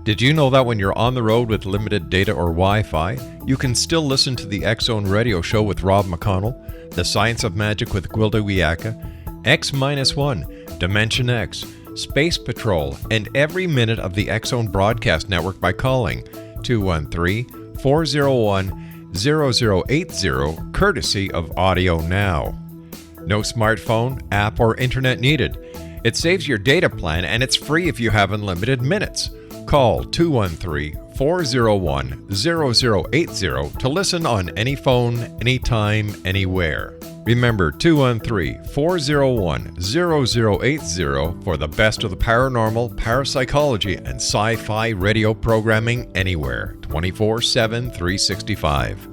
Did you know that when you're on the road with limited data or Wi-Fi, you can still listen to the X-Zone Radio Show with Rob McConnell, The Science of Magic with Gwilda Wiyaka, X-1, Dimension X, Space Patrol, and every minute of the X-Zone Broadcast Network by calling 213-401-0080, courtesy of Audio Now. No smartphone, app, or internet needed. It saves your data plan and it's free if you have unlimited minutes. Call 213-401-0080 to listen on any phone, anytime, anywhere. Remember 213-401-0080 for the best of the paranormal, parapsychology, and sci-fi radio programming anywhere, 24/7, 365.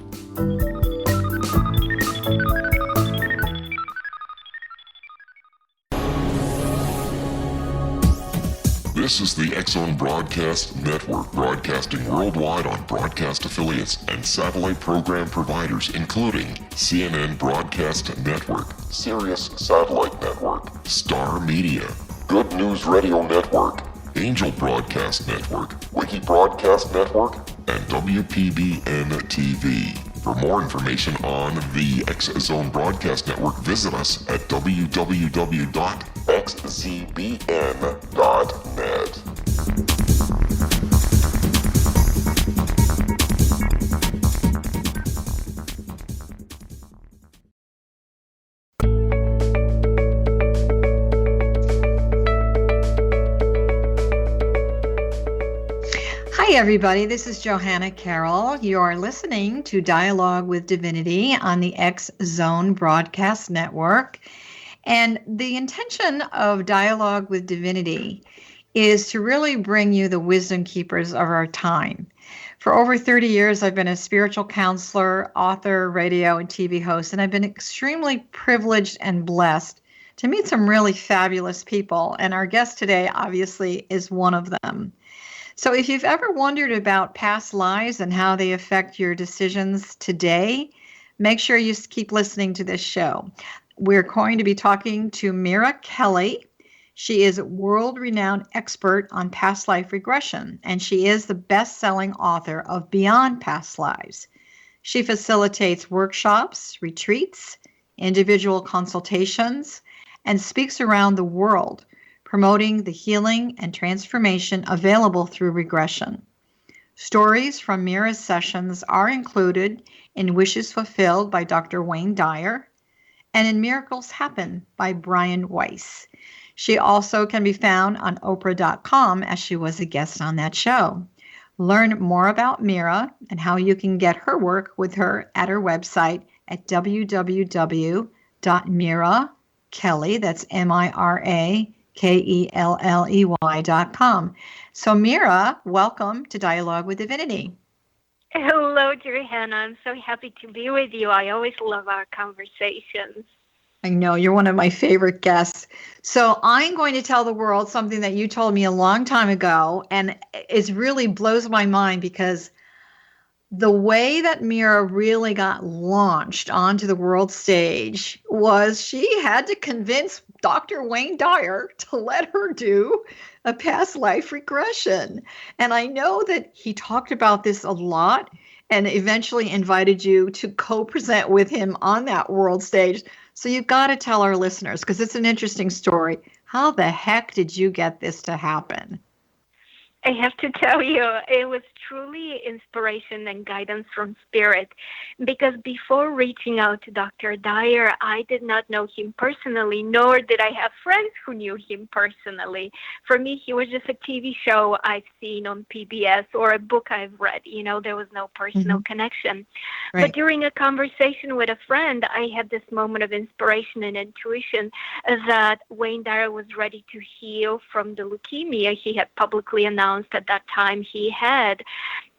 This is the X-Zone Broadcast Network, broadcasting worldwide on broadcast affiliates and satellite program providers, including CNN Broadcast Network, Sirius Satellite Network, Star Media, Good News Radio Network, Angel Broadcast Network, Wiki Broadcast Network, and WPBN TV. For more information on the X-Zone Broadcast Network, visit us at www.xzbn.net. Hi, everybody. This is Johanna Carroll. You're listening to Dialogue with Divinity on the X-Zone Broadcast Network. And the intention of Dialogue with Divinity is to really bring you the wisdom keepers of our time. For over 30 years, I've been a spiritual counselor, author, radio, and TV host, and I've been extremely privileged and blessed to meet some really fabulous people. And our guest today, obviously, is one of them. So if you've ever wondered about past lives and how they affect your decisions today, make sure you keep listening to this show. We're going to be talking to Mira Kelley. She is a world-renowned expert on past life regression, and she is the best-selling author of Beyond Past Lives. She facilitates workshops, retreats, individual consultations, and speaks around the world, promoting the healing and transformation available through regression. Stories from Mira's sessions are included in Wishes Fulfilled by Dr. Wayne Dyer and in Miracles Happen by Brian Weiss. She also can be found on Oprah.com as she was a guest on that show. Learn more about Mira and how you can get her work with her at her website at www.mirakelley, that's MIRAKELLEY.com. So Mira, welcome to Dialogue with Divinity. Hello, Johanna. I'm so happy to be with you. I always love our conversations. I know, you're one of my favorite guests. So I'm going to tell the world something that you told me a long time ago, and it really blows my mind because the way that Mira really got launched onto the world stage was she had to convince Dr. Wayne Dyer to let her do a past life regression. And I know that he talked about this a lot and eventually invited you to co-present with him on that world stage. So you've got to tell our listeners, because it's an interesting story. How the heck did you get this to happen? I have to tell you, it was truly inspiration and guidance from Spirit, because before reaching out to Dr. Dyer, I did not know him personally, nor did I have friends who knew him personally. For me, he was just a TV show I've seen on PBS or a book I've read. You know, there was no personal connection. Right. But during a conversation with a friend, I had this moment of inspiration and intuition that Wayne Dyer was ready to heal from the leukemia he had publicly announced at that time he had.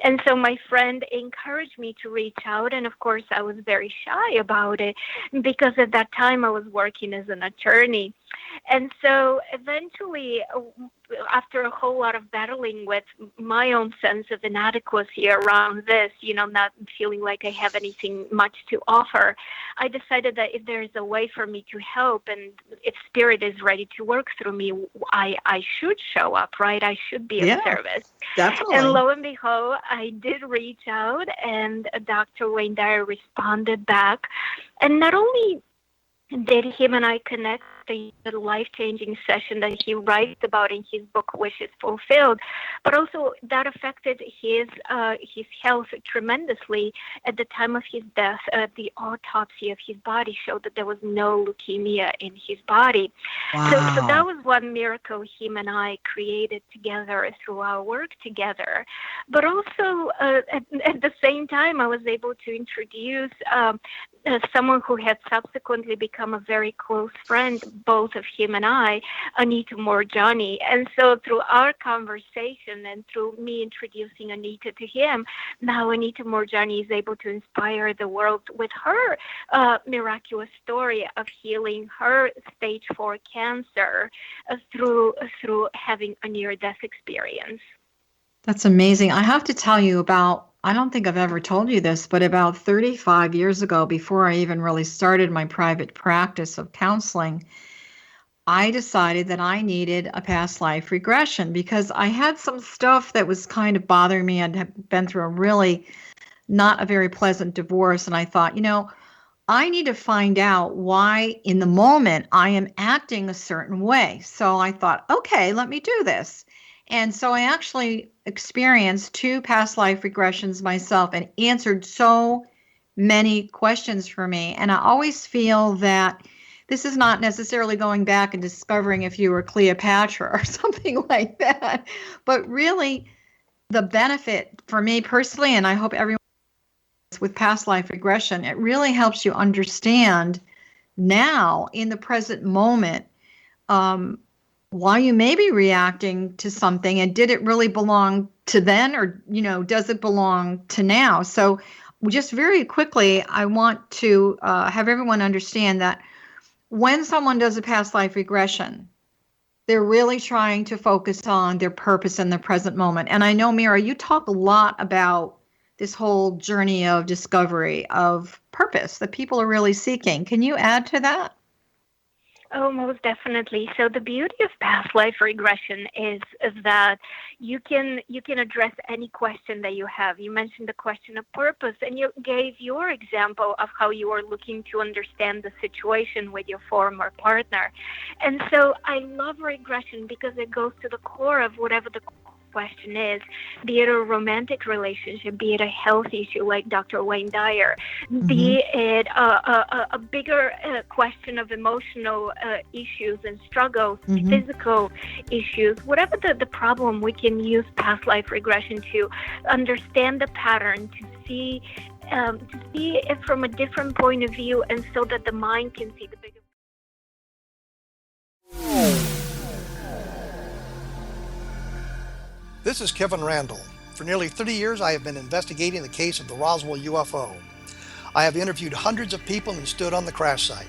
And so my friend encouraged me to reach out. And of course, I was very shy about it because at that time I was working as an attorney. And so eventually after a whole lot of battling with my own sense of inadequacy around this, not feeling like I have anything much to offer, I decided that if there is a way for me to help, and if Spirit is ready to work through me, I should show up, right? I should be of service. Definitely. And lo and behold, I did reach out, and Dr. Wayne Dyer responded back. And not only did him and I connect the life-changing session that he writes about in his book Wishes Fulfilled, but also that affected his health tremendously. At the time of his death, the autopsy of his body showed that there was no leukemia in his body. Wow. So that was one miracle him and I created together through our work together. But also at the same time, I was able to introduce someone who had subsequently become a very close friend, both of him and I, Anita Moorjani. And so through our conversation and through me introducing Anita to him, now Anita Moorjani is able to inspire the world with her miraculous story of healing her stage 4 cancer through having a near-death experience. That's amazing. I have to tell you I don't think I've ever told you this, but about 35 years ago, before I even really started my private practice of counseling, I decided that I needed a past life regression because I had some stuff that was kind of bothering me. I'd been through a really not a very pleasant divorce, and I thought, I need to find out why in the moment I am acting a certain way. So I thought, okay, let me do this. And so I actually experienced 2 past life regressions myself and answered so many questions for me. And I always feel that this is not necessarily going back and discovering if you were Cleopatra or something like that, but really the benefit for me personally, and I hope everyone with past life regression, it really helps you understand now in the present moment why you may be reacting to something, and did it really belong to then, or does it belong to now? So just very quickly, I want to have everyone understand that when someone does a past life regression, they're really trying to focus on their purpose in the present moment. And I know, Mira, you talk a lot about this whole journey of discovery of purpose that people are really seeking. Can you add to that? Oh, most definitely. So the beauty of past life regression is that you can address any question that you have. You mentioned the question of purpose, and you gave your example of how you are looking to understand the situation with your former partner. And so I love regression because it goes to the core of whatever the question is, be it a romantic relationship, be it a health issue like Dr. Wayne Dyer, be it a bigger question of emotional issues and struggles, physical issues, whatever the problem, we can use past life regression to understand the pattern, to see it from a different point of view, and so that the mind can see the bigger. This is Kevin Randall. For nearly 30 years, I have been investigating the case of the Roswell UFO. I have interviewed hundreds of people and stood on the crash site.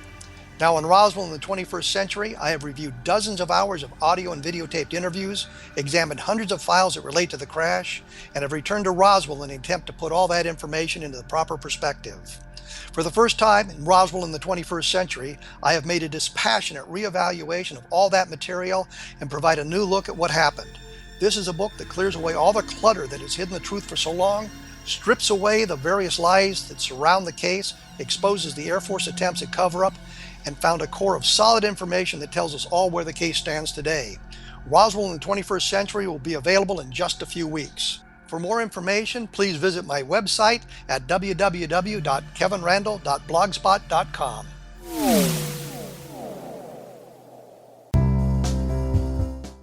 Now in Roswell in the 21st century, I have reviewed dozens of hours of audio and videotaped interviews, examined hundreds of files that relate to the crash, and have returned to Roswell in an attempt to put all that information into the proper perspective. For the first time in Roswell in the 21st century, I have made a dispassionate reevaluation of all that material and provide a new look at what happened. This is a book that clears away all the clutter that has hidden the truth for so long, strips away the various lies that surround the case, exposes the Air Force attempts at cover-up, and found a core of solid information that tells us all where the case stands today. Roswell in the 21st century will be available in just a few weeks. For more information, please visit my website at www.kevinrandall.blogspot.com.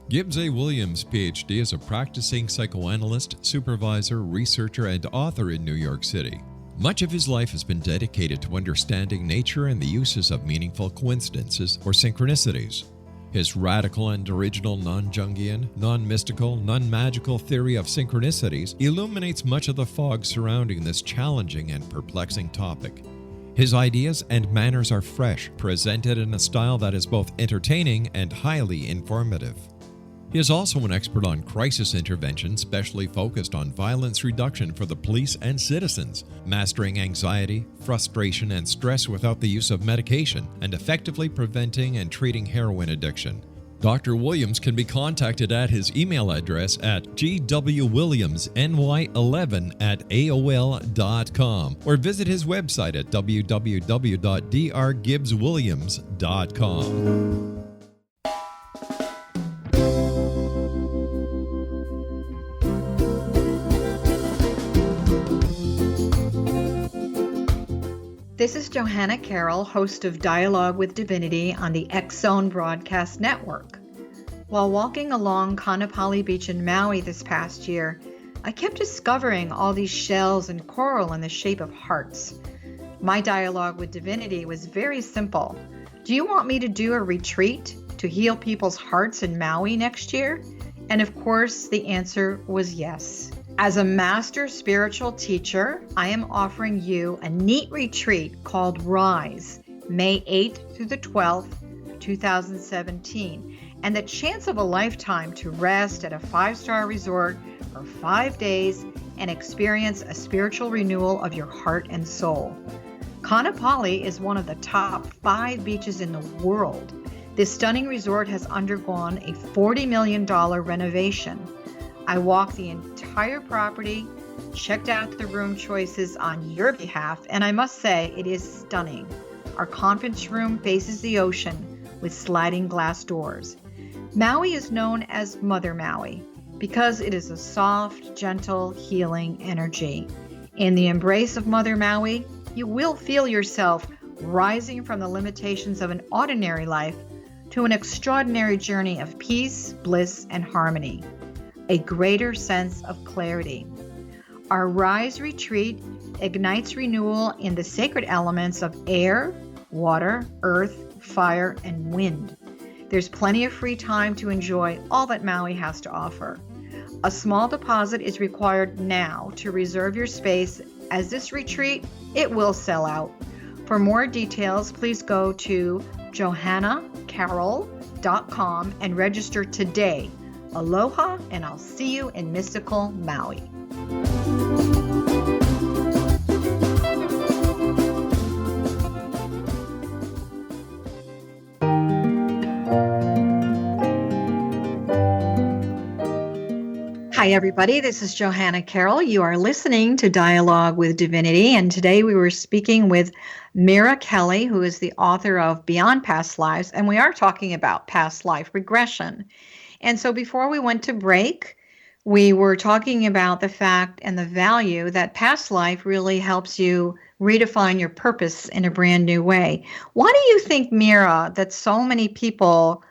Gibbs A. Williams, Ph.D., is a practicing psychoanalyst, supervisor, researcher, and author in New York City. Much of his life has been dedicated to understanding nature and the uses of meaningful coincidences or synchronicities. His radical and original non-Jungian, non-mystical, non-magical theory of synchronicities illuminates much of the fog surrounding this challenging and perplexing topic. His ideas and manners are fresh, presented in a style that is both entertaining and highly informative. He is also an expert on crisis intervention, specially focused on violence reduction for the police and citizens, mastering anxiety, frustration, and stress without the use of medication, and effectively preventing and treating heroin addiction. Dr. Williams can be contacted at his email address at gwwilliamsny11@aol.com or visit his website at www.drgibbswilliams.com. This is Johanna Carroll, host of Dialogue with Divinity on the X Zone Broadcast Network. While walking along Kaanapali Beach in Maui this past year, I kept discovering all these shells and coral in the shape of hearts. My dialogue with Divinity was very simple. Do you want me to do a retreat to heal people's hearts in Maui next year? And of course, the answer was yes. As a master spiritual teacher, I am offering you a neat retreat called Rise, May 8th through the 12th, 2017, and the chance of a lifetime to rest at a 5-star resort for 5 days and experience a spiritual renewal of your heart and soul. Kaanapali is one of the top 5 beaches in the world. This stunning resort has undergone a $40 million renovation. I walked the entire property, checked out the room choices on your behalf, and I must say it is stunning. Our conference room faces the ocean with sliding glass doors. Maui is known as Mother Maui because it is a soft, gentle, healing energy. In the embrace of Mother Maui, you will feel yourself rising from the limitations of an ordinary life to an extraordinary journey of peace, bliss, and harmony. A greater sense of clarity. Our Rise retreat ignites renewal in the sacred elements of air, water, earth, fire, and wind. There's plenty of free time to enjoy all that Maui has to offer. A small deposit is required now to reserve your space, as this retreat, it will sell out. For more details, please go to johannacarroll.com and register today. Aloha, and I'll see you in mystical Maui. Hi, everybody. This is Johanna Carroll. You are listening to Dialogue with Divinity, and today we were speaking with Mira Kelley, who is the author of Beyond Past Lives, and we are talking about past life regression. And so before we went to break, we were talking about the fact and the value that past life really helps you redefine your purpose in a brand new way. Why do you think, Mira, that so many people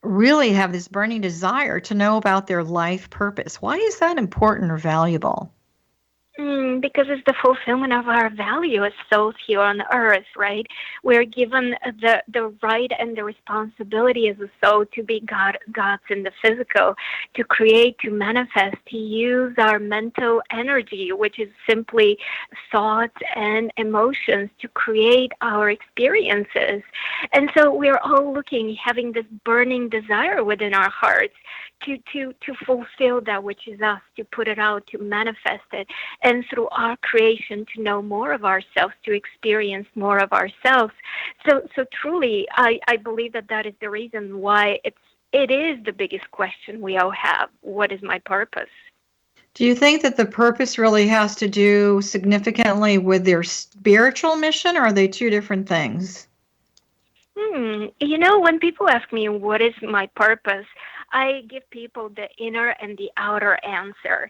really have this burning desire to know about their life purpose? Why is that important or valuable? Because it's the fulfillment of our value as souls here on earth, right? We're given the right and the responsibility as a soul to be gods in the physical, to create, to manifest, to use our mental energy, which is simply thoughts and emotions, to create our experiences. And so we're all having this burning desire within our hearts to fulfill that which is us, to put it out, to manifest it, and through our creation to know more of ourselves, to experience more of ourselves. So truly, I believe that is the reason why it is the biggest question we all have. What is my purpose? Do you think that the purpose really has to do significantly with their spiritual mission, or are they two different things? When people ask me what is my purpose, I give people the inner and the outer answer.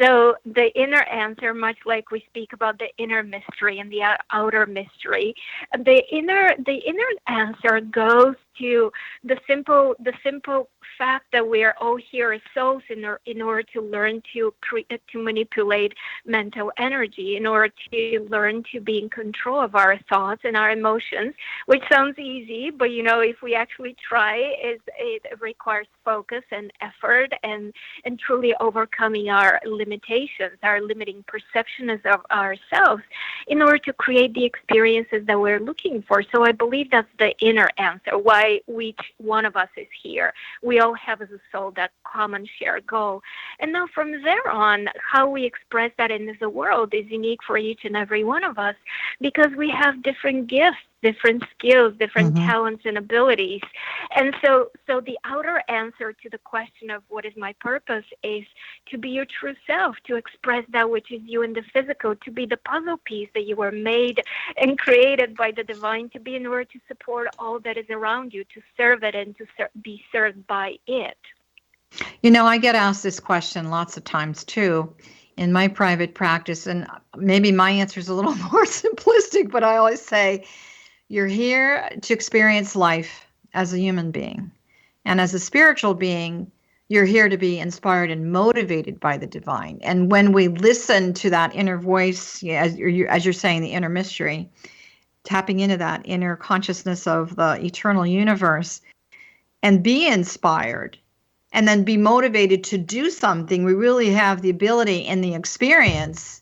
So the inner answer, much like we speak about the inner mystery and the outer mystery, the inner answer goes to the simple fact that we are all here as souls in order to learn to manipulate mental energy, in order to learn to be in control of our thoughts and our emotions, which sounds easy, but if we actually try, it requires focus focus and effort and truly overcoming our limitations, our limiting perceptions of ourselves in order to create the experiences that we're looking for. So I believe that's the inner answer, why each one of us is here. We all have as a soul that common shared goal. And now from there on, how we express that in the world is unique for each and every one of us, because we have different gifts, different skills, different talents and abilities. And so the outer answer to the question of what is my purpose is to be your true self, to express that which is you in the physical, to be the puzzle piece that you were made and created by the divine to be in order to support all that is around you, to serve it and to be served by it. You know, I get asked this question lots of times too in my private practice, and maybe my answer is a little more simplistic, but I always say, you're here to experience life as a human being. And as a spiritual being, you're here to be inspired and motivated by the divine. And when we listen to that inner voice, as you're saying, the inner mystery, tapping into that inner consciousness of the eternal universe, and be inspired, and then be motivated to do something, we really have the ability and the experience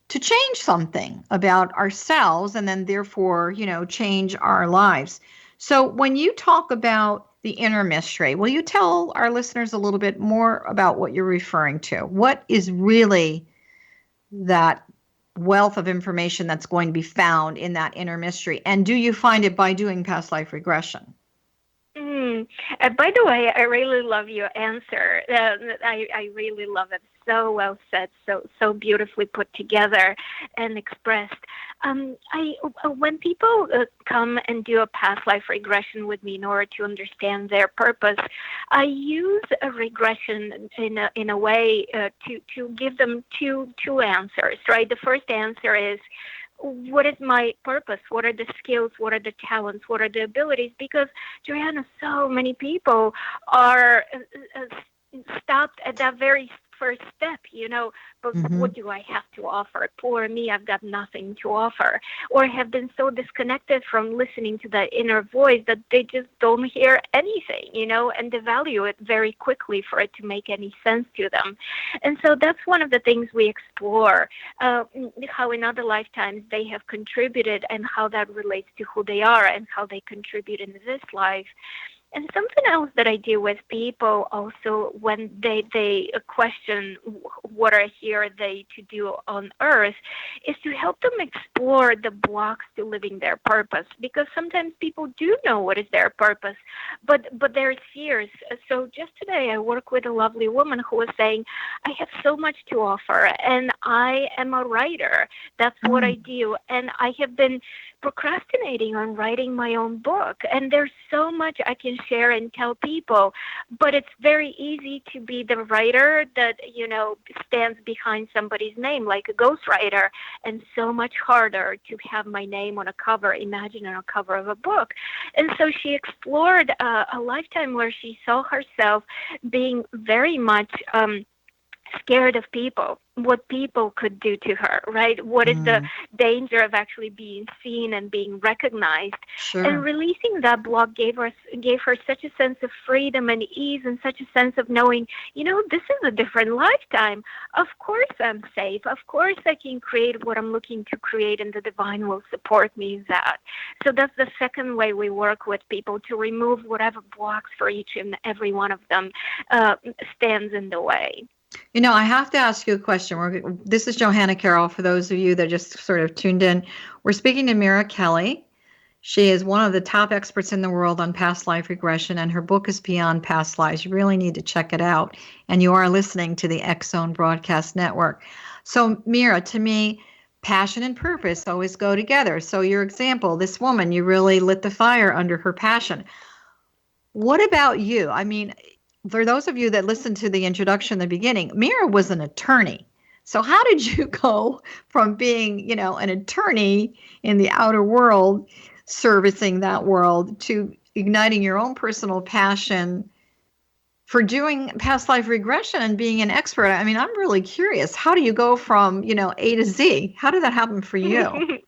to change something about ourselves, and then therefore, change our lives. So when you talk about the inner mystery, will you tell our listeners a little bit more about what you're referring to? What is really that wealth of information that's going to be found in that inner mystery? And do you find it by doing past life regression? By the way, I really love your answer. I really love it. So well said, so beautifully put together and expressed. When people come and do a past life regression with me in order to understand their purpose, I use a regression in a way to give them two answers. Right. The first answer is, what is my purpose? What are the skills? What are the talents? What are the abilities? Because, Johanna, so many people are stopped at that very first step, but what do I have to offer? Poor me, I've got nothing to offer. Or have been so disconnected from listening to that inner voice that they just don't hear anything, and devalue it very quickly for it to make any sense to them. And so that's one of the things we explore, how in other lifetimes they have contributed and how that relates to who they are and how they contribute in this life. And something else that I do with people also when they question what are here they to do on earth is to help them explore the blocks to living their purpose, because sometimes people do know what is their purpose, but there's fears. So just today I work with a lovely woman who was saying, I have so much to offer and I am a writer. That's what I do. And I have been procrastinating on writing my own book. And there's so much I can share and tell people, but it's very easy to be the writer that, stands behind somebody's name, like a ghostwriter, and so much harder to have my name on a cover, imagine on a cover of a book. And so she explored a lifetime where she saw herself being very much scared of people, what people could do to her, right? What is the danger of actually being seen and being recognized? Sure. And releasing that block gave her such a sense of freedom and ease and such a sense of knowing, this is a different lifetime. Of course I'm safe. Of course I can create what I'm looking to create, and the divine will support me in that. So that's the second way we work with people, to remove whatever blocks for each and every one of them stands in the way. I have to ask you a question. This is Johanna Carroll. For those of you that just sort of tuned in, we're speaking to Mira Kelley. She is one of the top experts in the world on past life regression, and her book is Beyond Past Lives. You really need to check it out. And you are listening to the X Zone Broadcast Network. So, Mira, to me, passion and purpose always go together. So your example, this woman, you really lit the fire under her passion. What about you? I mean, for those of you that listened to the introduction in the beginning, Mira was an attorney. So how did you go from being, an attorney in the outer world, servicing that world, to igniting your own personal passion for doing past life regression and being an expert? I mean, I'm really curious. How do you go from, A to Z? How did that happen for you?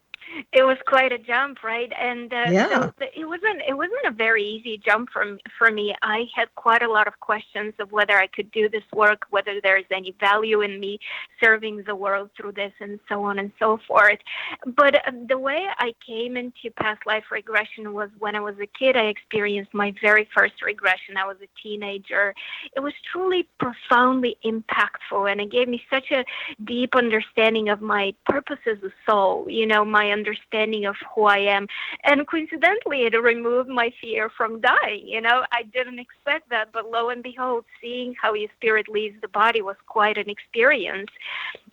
It was quite a jump, right? And Yeah. it wasn't a very easy jump for me. I had quite a lot of questions of whether I could do this work, whether there's any value in me serving the world through this, and so on and so forth. But the way I came into past life regression was when I was a kid. I experienced my very first regression. I was a teenager. It was truly profoundly impactful, and it gave me such a deep understanding of my purpose as a soul, my understanding of who I am. And coincidentally, it removed my fear from dying. I didn't expect that, but lo and behold, seeing how your spirit leaves the body was quite an experience.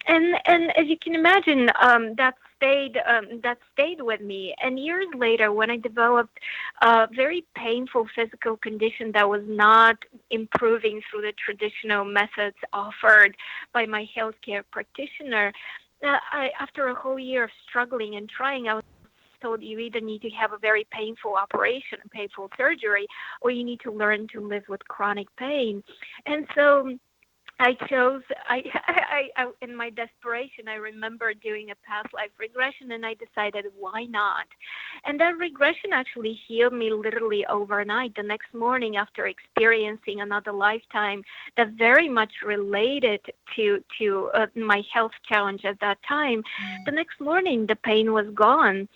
And as you can imagine, that stayed with me. And years later, when I developed a very painful physical condition that was not improving through the traditional methods offered by my healthcare practitioner, after a whole year of struggling and trying, I was told you either need to have a very painful operation, painful surgery, or you need to learn to live with chronic pain. And so I chose, in my desperation, I remember doing a past life regression, and I decided, why not? And that regression actually healed me literally overnight. The next morning, after experiencing another lifetime that very much related to my health challenge at that time, the next morning, the pain was gone.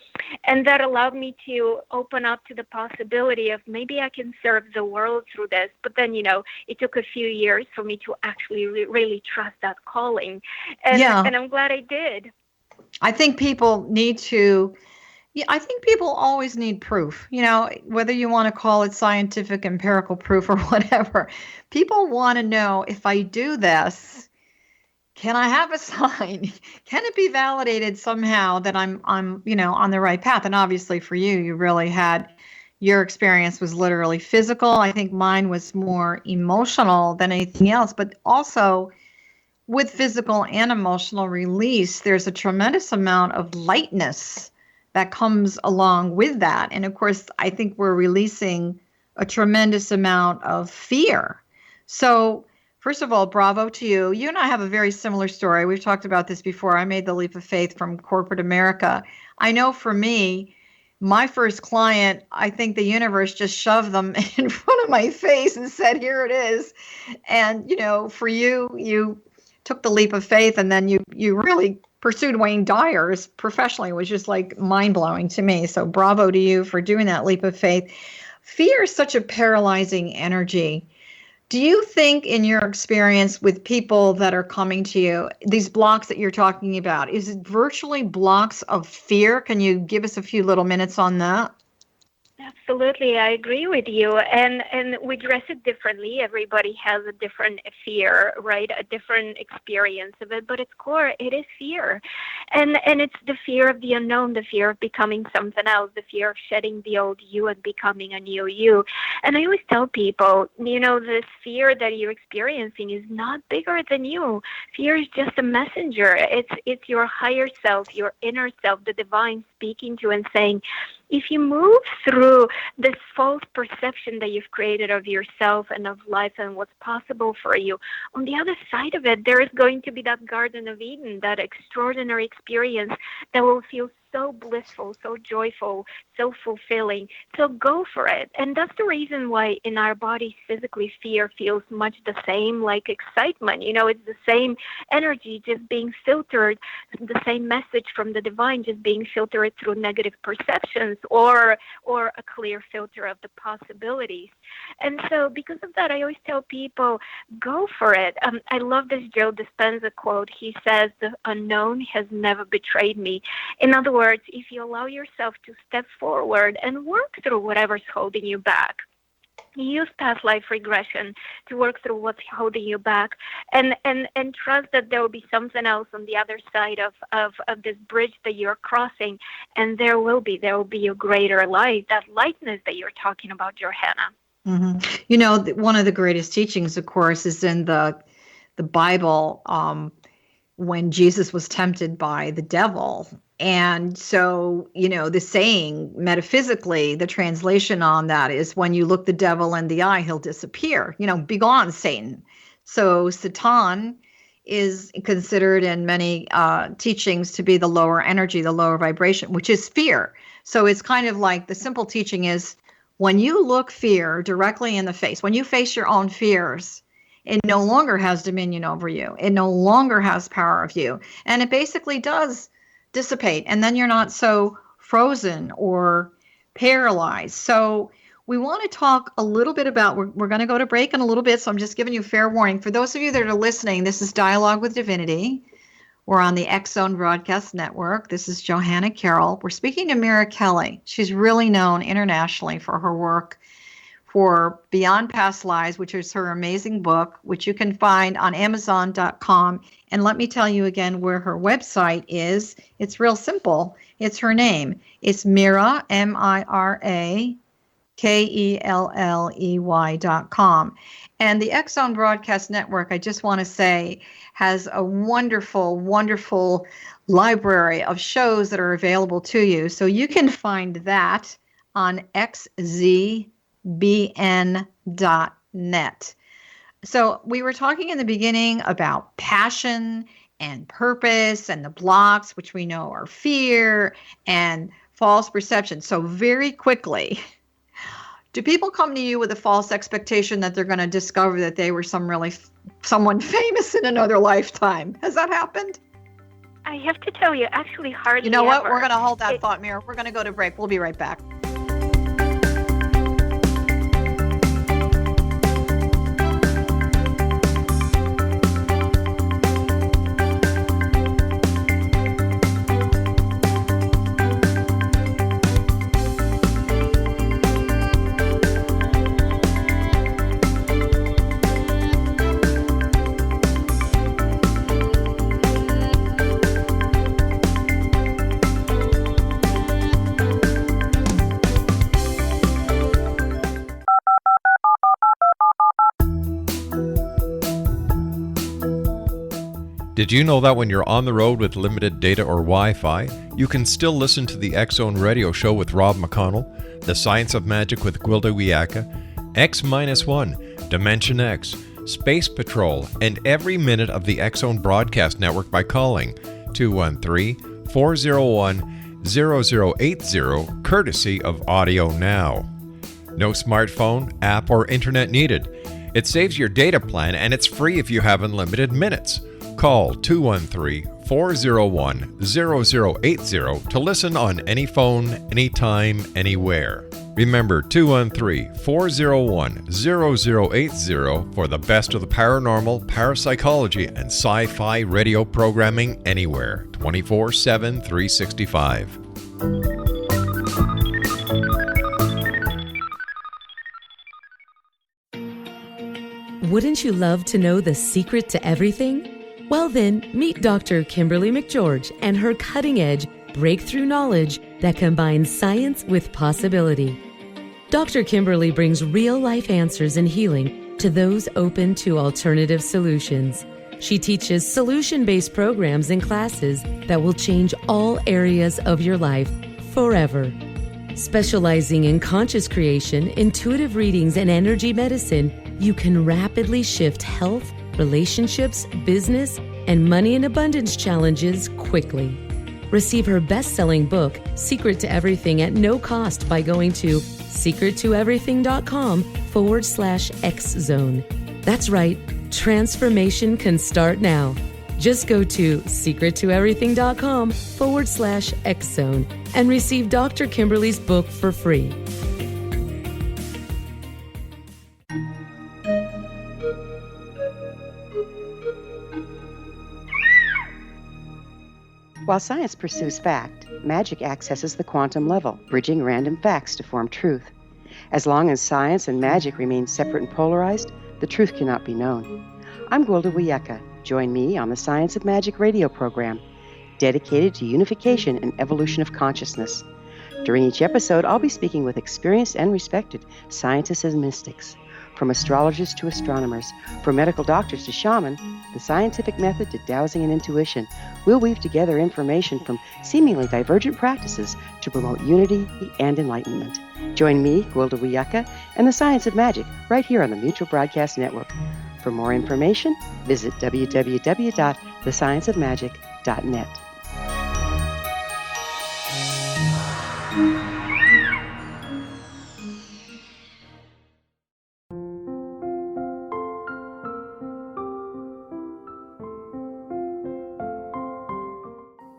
And that allowed me to open up to the possibility of maybe I can serve the world through this. But then, it took a few years for me to actually really trust that calling. And I'm glad I did. I think people need to, I think people always need proof, whether you want to call it scientific, empirical proof or whatever. People want to know, if I do this, can I have a sign? Can it be validated somehow that I'm on the right path? And obviously for you really had, your experience was literally physical. I think mine was more emotional than anything else, but also with physical and emotional release, there's a tremendous amount of lightness that comes along with that. And of course, I think we're releasing a tremendous amount of fear. So first of all, bravo to you. You and I have a very similar story. We've talked about this before. I made the leap of faith from corporate America. I know for me, my first client, I think the universe just shoved them in front of my face and said, here it is. And, for you took the leap of faith, and then you really pursued Wayne Dyer's professionally. It was just like mind-blowing to me. So bravo to you for doing that leap of faith. Fear is such a paralyzing energy. Do you think, in your experience with people that are coming to you, these blocks that you're talking about, is it virtually blocks of fear? Can you give us a few little minutes on that? Absolutely, I agree with you. And we dress it differently. Everybody has a different fear, right? A different experience of it. But its core, it is fear. And it's the fear of the unknown, the fear of becoming something else, the fear of shedding the old you and becoming a new you. And I always tell people, this fear that you're experiencing is not bigger than you. Fear is just a messenger. It's your higher self, your inner self, the divine speaking to and saying, if you move through this false perception that you've created of yourself and of life and what's possible for you, on the other side of it, there is going to be that Garden of Eden, that extraordinary experience that will feel so blissful, so joyful, so fulfilling. So go for it. And that's the reason why in our bodies, physically, fear feels much the same like excitement. It's the same energy just being filtered, the same message from the divine just being filtered through negative perceptions or a clear filter of the possibilities. And so because of that, I always tell people, go for it. I love this Joe Dispenza quote. He says, the unknown has never betrayed me. In other words, if you allow yourself to step forward and work through whatever's holding you back, use past life regression to work through what's holding you back, and trust that there will be something else on the other side of this bridge that you're crossing, and there will be a greater light, that lightness that you're talking about, Johanna. Mm-hmm. One of the greatest teachings, of course, is in the Bible, when Jesus was tempted by the devil. And so, the saying, metaphysically, the translation on that is, when you look the devil in the eye, he'll disappear. Begone, Satan. So Satan is considered in many teachings to be the lower energy, the lower vibration, which is fear. So it's kind of like the simple teaching is when you look fear directly in the face, when you face your own fears, it no longer has dominion over you. It no longer has power of you. And it basically does dissipate. And then you're not so frozen or paralyzed. So we want to talk a little bit about, we're going to go to break in a little bit, so I'm just giving you fair warning. For those of you that are listening, this is Dialogue with Divinity. We're on the X Zone Broadcast Network. This is Johanna Carroll. We're speaking to Mira Kelley. She's really known internationally for her work for Beyond Past Lives, which is her amazing book, which you can find on Amazon.com. And let me tell you again where her website is. It's real simple. It's her name. It's Mira, Mira, Kelley.com. And the X Zone Broadcast Network, I just want to say, has a wonderful, wonderful library of shows that are available to you. So you can find that on xzbn.net. So we were talking in the beginning about passion and purpose and the blocks, which we know are fear and false perception. So very quickly, do people come to you with a false expectation that they're going to discover that they were someone famous in another lifetime? Has that happened? I have to tell you, actually hardly. You know what? Ever. We're going to hold that thought, Mira. We're going to go to break. We'll be right back. Did you know that when you're on the road with limited data or Wi-Fi, you can still listen to the X Zone Radio Show with Rob McConnell, The Science of Magic with Gwilda Wiyaka, X-1, Dimension X, Space Patrol, and every minute of the X Zone Broadcast Network by calling 213-401-0080, courtesy of Audio Now. No smartphone, app, or internet needed. It saves your data plan and it's free if you have unlimited minutes. Call 213-401-0080 to listen on any phone, anytime, anywhere. Remember 213-401-0080 for the best of the paranormal, parapsychology, and sci-fi radio programming anywhere, 24/7, 365. Wouldn't you love to know the secret to everything? Well then, meet Dr. Kimberly McGeorge and her cutting-edge breakthrough knowledge that combines science with possibility. Dr. Kimberly brings real-life answers and healing to those open to alternative solutions. She teaches solution-based programs and classes that will change all areas of your life forever. Specializing in conscious creation, intuitive readings, and energy medicine, you can rapidly shift health, relationships, business, and money and abundance challenges quickly. Receive her best-selling book, Secret to Everything, at no cost by going to secrettoeverything.com/X-Zone. That's right, transformation can start now. Just go to secrettoeverything.com/X-Zone and receive Dr. Kimberly's book for free. While science pursues fact, magic accesses the quantum level, bridging random facts to form truth. As long as science and magic remain separate and polarized, the truth cannot be known. I'm Gwilda Wiyaka. Join me on the Science of Magic radio program, dedicated to unification and evolution of consciousness. During each episode, I'll be speaking with experienced and respected scientists and mystics. From astrologers to astronomers, from medical doctors to shaman, the scientific method to dowsing and intuition, we'll weave together information from seemingly divergent practices to promote unity and enlightenment. Join me, Gwilda Wiyaka, and the Science of Magic right here on the Mutual Broadcast Network. For more information, visit www.thescienceofmagic.net.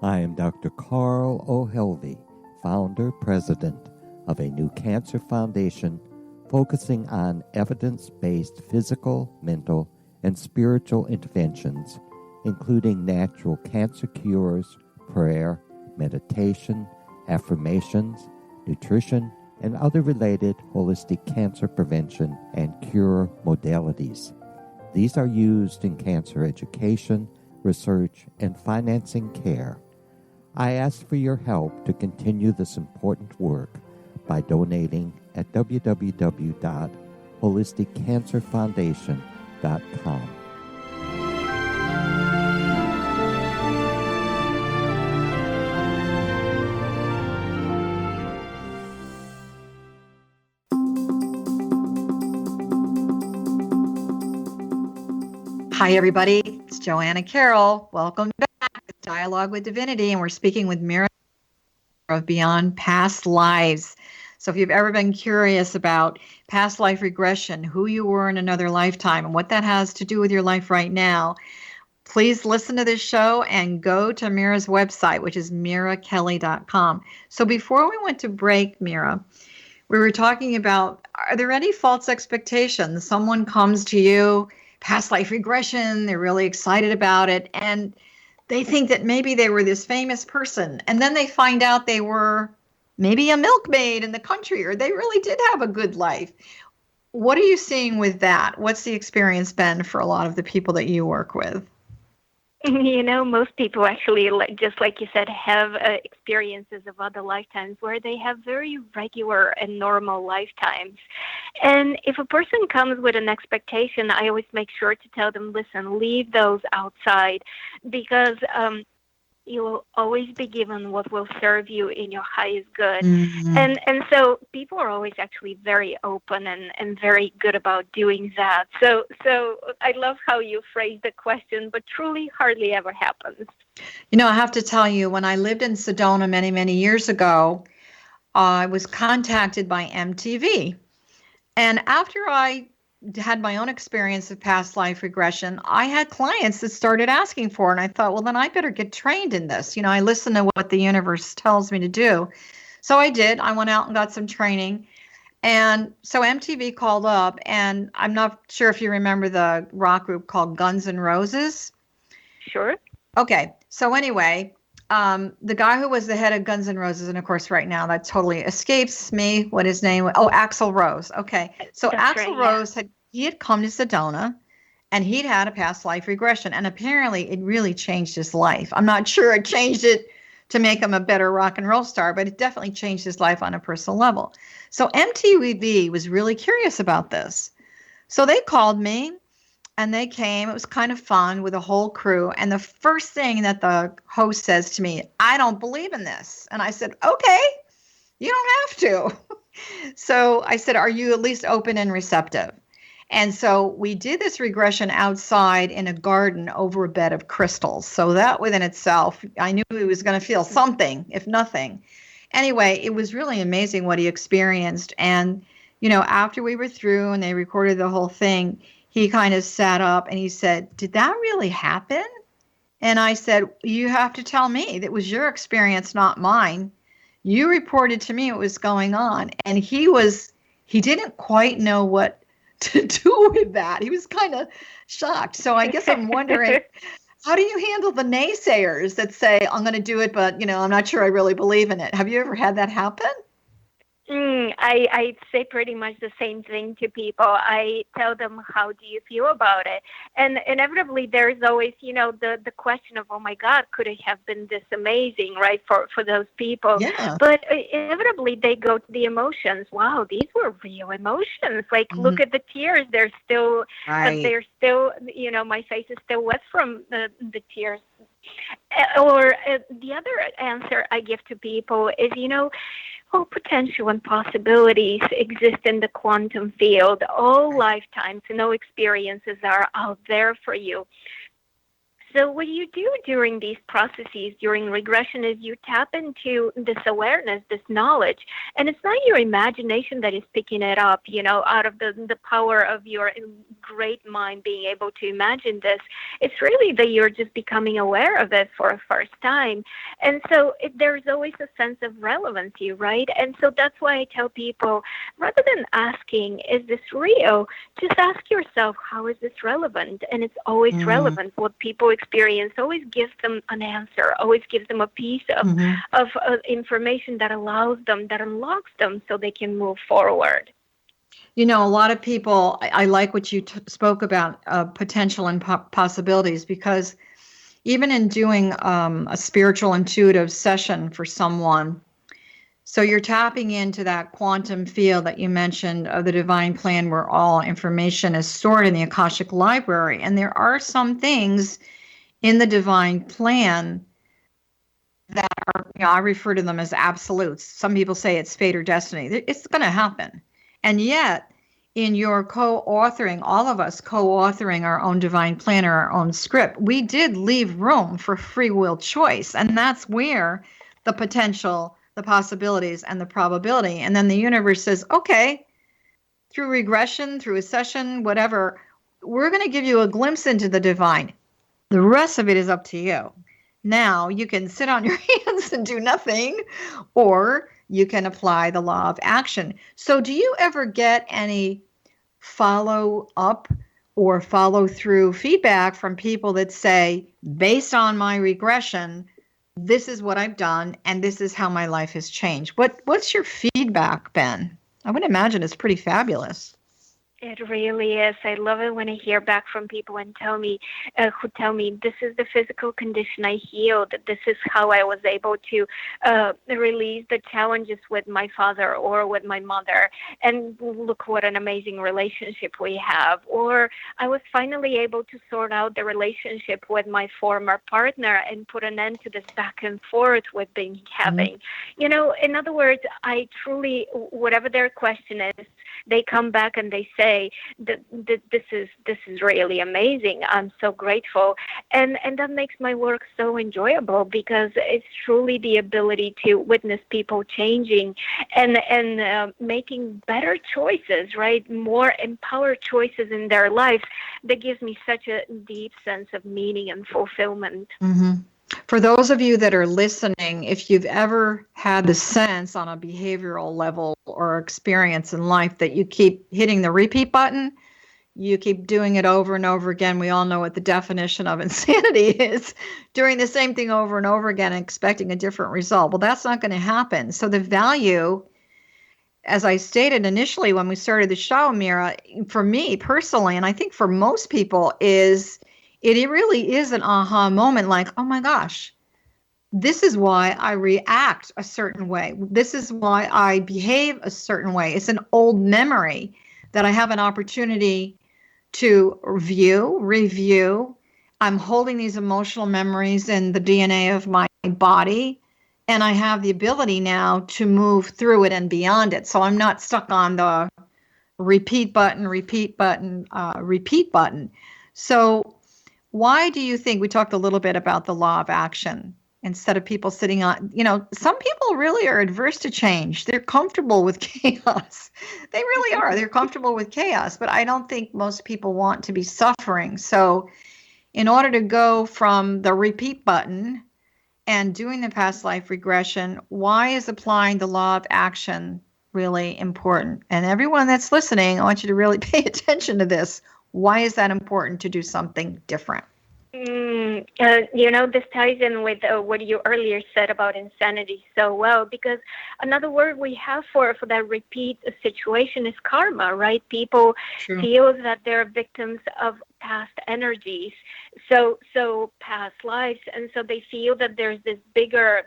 I am Dr. Carl O'Helvey, founder, president of a new cancer foundation focusing on evidence-based physical, mental, and spiritual interventions, including natural cancer cures, prayer, meditation, affirmations, nutrition, and other related holistic cancer prevention and cure modalities. These are used in cancer education, research, and financing care. I ask for your help to continue this important work by donating at www.holisticcancerfoundation.com. Hi, everybody. It's Johanna Carroll. Welcome back to Dialogue with Divinity, and we're speaking with Mira of Beyond Past Lives. So if you've ever been curious about past life regression, who you were in another lifetime, and what that has to do with your life right now, please listen to this show and go to Mira's website, which is mirakelley.com. So before we went to break, Mira, we were talking about, are there any false expectations? Someone comes to you, past life regression, they're really excited about it, and they think that maybe they were this famous person, and then they find out they were maybe a milkmaid in the country, or they really did have a good life. What are you seeing with that? What's the experience been for a lot of the people that you work with? Most people actually, just like you said, have experiences of other lifetimes where they have very regular and normal lifetimes. And if a person comes with an expectation, I always make sure to tell them, listen, leave those outside, because you will always be given what will serve you in your highest good. Mm-hmm. And so people are always actually very open and very good about doing that. So I love how you phrased the question, but truly hardly ever happens. I have to tell you, when I lived in Sedona many, many years ago, I was contacted by MTV. And after I had my own experience of past life regression, I had clients that started asking for it. And I thought, well, then I better get trained in this. I listen to what the universe tells me to do. So I did. I went out and got some training. And so MTV called up, and I'm not sure if you remember the rock group called Guns N' Roses. Sure. Okay. So anyway, the guy who was the head of Guns N' Roses, and of course right now that totally escapes me what his name was. Oh, Axl Rose. Okay. So That's Axl right, Rose had come to Sedona, and he'd had a past life regression, and apparently it really changed his life. I'm not sure it changed it to make him a better rock and roll star, but it definitely changed his life on a personal level. So MTV was really curious about this. So they called me, and they came. It was kind of fun with a whole crew. And the first thing that the host says to me, I don't believe in this. And I said, okay, you don't have to. So I said, are you at least open and receptive? And so we did this regression outside in a garden over a bed of crystals. So that within itself, I knew he was going to feel something, if nothing. Anyway, it was really amazing what he experienced. And, after we were through and they recorded the whole thing, he kind of sat up and he said, did that really happen? And I said, you have to tell me. That was your experience, not mine. You reported to me what was going on. And he didn't quite know what to do with that. He was kind of shocked. So I guess I'm wondering, how do you handle the naysayers that say, I'm going to do it, but, I'm not sure I really believe in it? Have you ever had that happen? I say pretty much the same thing to people. I tell them, how do you feel about it? And inevitably, there's always, the question of, oh my God, could it have been this amazing, right, for those people? Yeah. But inevitably, they go to the emotions. Wow, these were real emotions. Like, look at the tears. They're still, right. They're still, my face is still wet from the tears. Or the other answer I give to people is, all potential and possibilities exist in the quantum field. All lifetimes, no experiences are out there for you. So what you do during these processes, during regression, is you tap into this awareness, this knowledge, and it's not your imagination that is picking it up, out of the power of your great mind being able to imagine this. It's really that you're just becoming aware of it for a first time. And so there's always a sense of relevancy, right? And so that's why I tell people, rather than asking, is this real? Just ask yourself, how is this relevant? And it's always relevant. What people experience always gives them an answer, always gives them a piece of information that allows them, that unlocks them so they can move forward. A lot of people, I like what you spoke about, potential and possibilities, because even in doing a spiritual intuitive session for someone, so you're tapping into that quantum field that you mentioned of the divine plan where all information is stored in the Akashic Library. And there are some things in the divine plan that are, I refer to them as absolutes. Some people say it's fate or destiny. It's going to happen. And yet, in your co-authoring, all of us co-authoring our own divine plan or our own script, we did leave room for free will choice. And that's where the potential, the possibilities, and the probability. And then the universe says, okay, through regression, through a session, whatever, we're going to give you a glimpse into the divine. The rest of it is up to you. Now you can sit on your hands and do nothing, or you can apply the law of action. So do you ever get any follow up or follow through feedback from people that say, based on my regression, this is what I've done and this is how my life has changed? What's your feedback been? I would imagine it's pretty fabulous. It really is. I love it when I hear back from people and who tell me this is the physical condition I healed. This is how I was able to release the challenges with my father or with my mother. And look what an amazing relationship we have. Or I was finally able to sort out the relationship with my former partner and put an end to this back and forth we've been having. In other words, I truly, whatever their question is, they come back and they say that this is really amazing. I'm so grateful, and that makes my work so enjoyable, because it's truly the ability to witness people changing and making better choices, right? More empowered choices in their lives. That gives me such a deep sense of meaning and fulfillment. Mm-hmm. For those of you that are listening, if you've ever had the sense on a behavioral level or experience in life that you keep hitting the repeat button, you keep doing it over and over again. We all know what the definition of insanity is, doing the same thing over and over again and expecting a different result. Well, that's not going to happen. So the value, as I stated initially when we started the show, Mira, for me personally, and I think for most people, is it really is an aha moment, like, oh my gosh, this is why I react a certain way. This is why I behave a certain way. It's an old memory that I have an opportunity to review. I'm holding these emotional memories in the DNA of my body, and I have the ability now to move through it and beyond it. So I'm not stuck on the repeat button. So why do you think, we talked a little bit about the law of action, instead of people sitting on, some people really are adverse to change. They're comfortable with chaos. They really are. They're comfortable with chaos, but I don't think most people want to be suffering. So in order to go from the repeat button and doing the past life regression, why is applying the law of action really important? And everyone that's listening, I want you to really pay attention to this. Why is that important to do something different? This ties in with what you earlier said about insanity so well, because another word we have for that repeat situation is karma, right? People feel that they're victims of past energies, so past lives, and so they feel that there's this bigger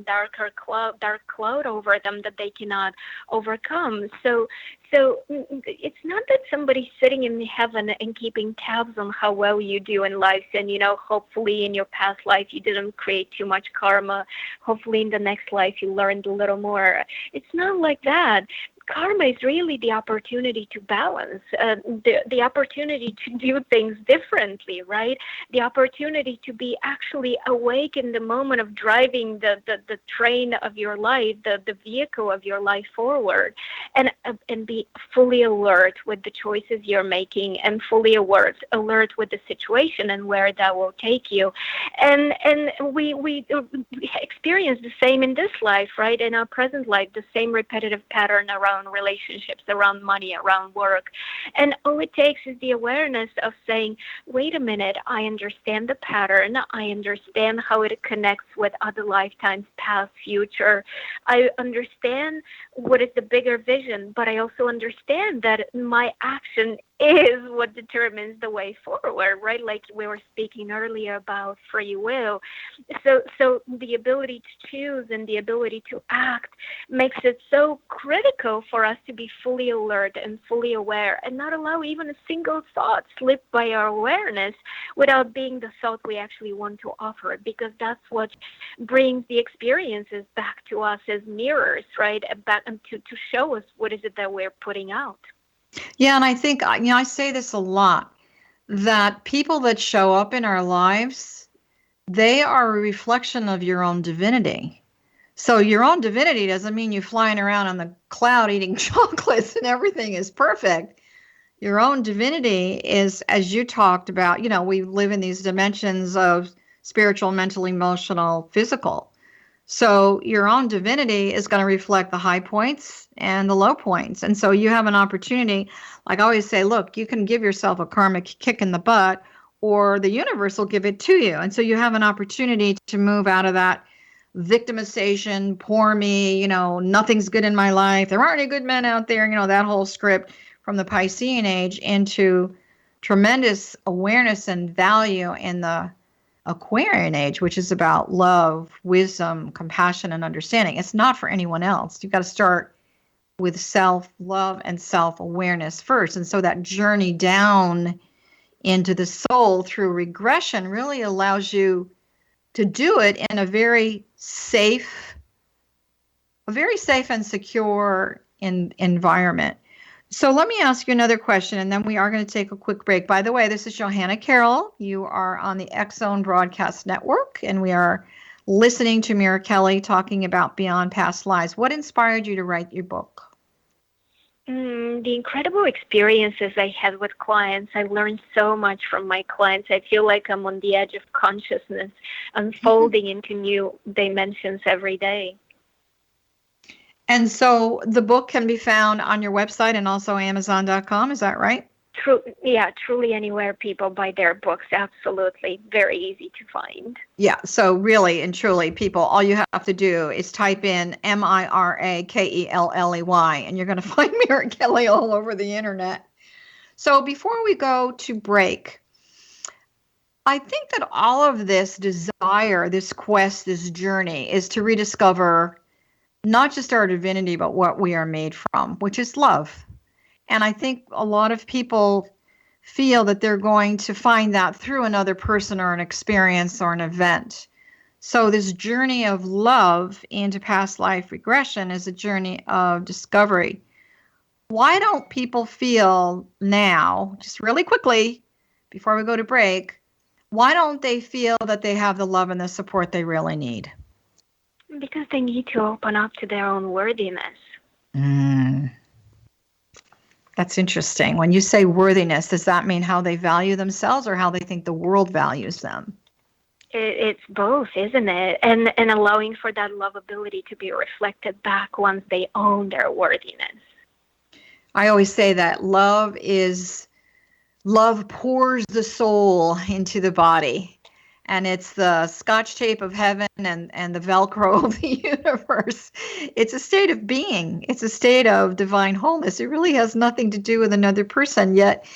dark cloud over them that they cannot overcome. So So it's not that somebody's sitting in heaven and keeping tabs on how well you do in life. And, hopefully in your past life, you didn't create too much karma. Hopefully in the next life, you learned a little more. It's not like that. Karma is really the opportunity to balance, the opportunity to do things differently, right? The opportunity to be actually awake in the moment of driving the train of your life, the vehicle of your life forward, and be fully alert with the choices you're making, and fully alert with the situation and where that will take you. And we experience the same in this life, right? In our present life, the same repetitive pattern around relationships, around money, around work. And all it takes is the awareness of saying, wait a minute, I understand the pattern. I understand how it connects with other lifetimes, past, future. I understand what is the bigger vision, but I also understand that my action is what determines the way forward, right? Like we were speaking earlier about free will. So the ability to choose and the ability to act makes it so critical for us to be fully alert and fully aware, and not allow even a single thought slip by our awareness without being the thought we actually want to offer, because that's what brings the experiences back to us as mirrors, right? Back to show us what is it that we're putting out. Yeah, and I think, I say this a lot, that people that show up in our lives, they are a reflection of your own divinity. So your own divinity doesn't mean you flying around on the cloud eating chocolates and everything is perfect. Your own divinity is, as you talked about, we live in these dimensions of spiritual, mental, emotional, physical. So your own divinity is going to reflect the high points and the low points. And so you have an opportunity, like I always say, look, you can give yourself a karmic kick in the butt, or the universe will give it to you. And so you have an opportunity to move out of that victimization, poor me, nothing's good in my life, there aren't any good men out there, that whole script from the Piscean age, into tremendous awareness and value in the Aquarian age, which is about love, wisdom, compassion, and understanding. It's not for anyone else. You've got to start with self-love and self-awareness first. And so that journey down into the soul through regression really allows you to do it in a very safe and secure environment. So let me ask you another question, and then we are going to take a quick break. By the way, this is Johanna Carroll. You are on the X Zone Broadcast Network, and we are listening to Mira Kelley talking about Beyond Past Lives. What inspired you to write your book? The incredible experiences I had with clients. I learned so much from my clients. I feel like I'm on the edge of consciousness, unfolding into new dimensions every day. And so the book can be found on your website and also Amazon.com. Is that right? Truly anywhere people buy their books. Absolutely. Very easy to find. Yeah. So really and truly, people, all you have to do is type in Mirakelley, and you're going to find Mira Kelley all over the internet. So before we go to break, I think that all of this desire, this quest, this journey is to rediscover not just our divinity, but what we are made from, which is love. And I think a lot of people feel that they're going to find that through another person or an experience or an event. So this journey of love into past life regression is a journey of discovery. Why don't people feel now, just really quickly, before we go to break, why don't they feel that they have the love and the support they really need? Because they need to open up to their own worthiness. That's interesting. When you say worthiness, does that mean how they value themselves or how they think the world values them? It's both, isn't it? And allowing for that lovability to be reflected back once they own their worthiness. I always say that love pours the soul into the body. And it's the Scotch tape of heaven and the Velcro of the universe. It's a state of being. It's a state of divine wholeness. It really has nothing to do with another person. Yet,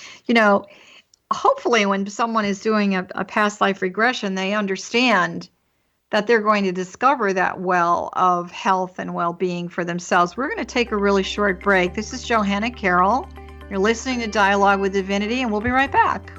hopefully when someone is doing a past life regression, they understand that they're going to discover that well of health and well-being for themselves. We're going to take a really short break. This is Johanna Carroll. You're listening to Dialogue with Divinity, and we'll be right back.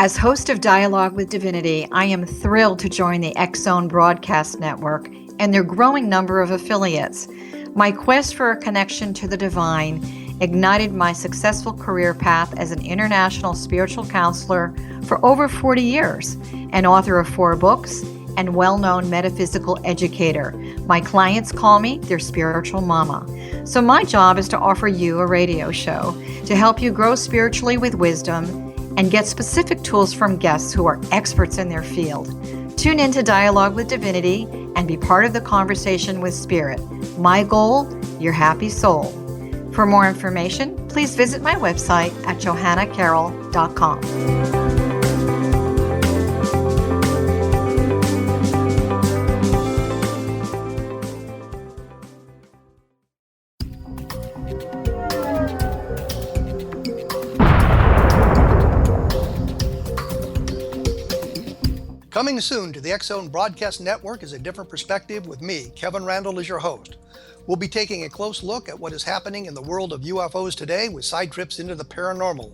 As host of Dialogue with Divinity, I am thrilled to join the X Zone Broadcast Network and their growing number of affiliates. My quest for a connection to the divine ignited my successful career path as an international spiritual counselor for over 40 years, an author of 4 books, and well-known metaphysical educator. My clients call me their spiritual mama. So my job is to offer you a radio show to help you grow spiritually with wisdom and get specific tools from guests who are experts in their field. Tune in to Dialogue with Divinity and be part of the conversation with Spirit. My goal, your happy soul. For more information, please visit my website at johannacarroll.com. Coming soon to the X Zone Broadcast Network is A Different Perspective with me, Kevin Randall, as your host. We'll be taking a close look at what is happening in the world of UFOs today with side trips into the paranormal.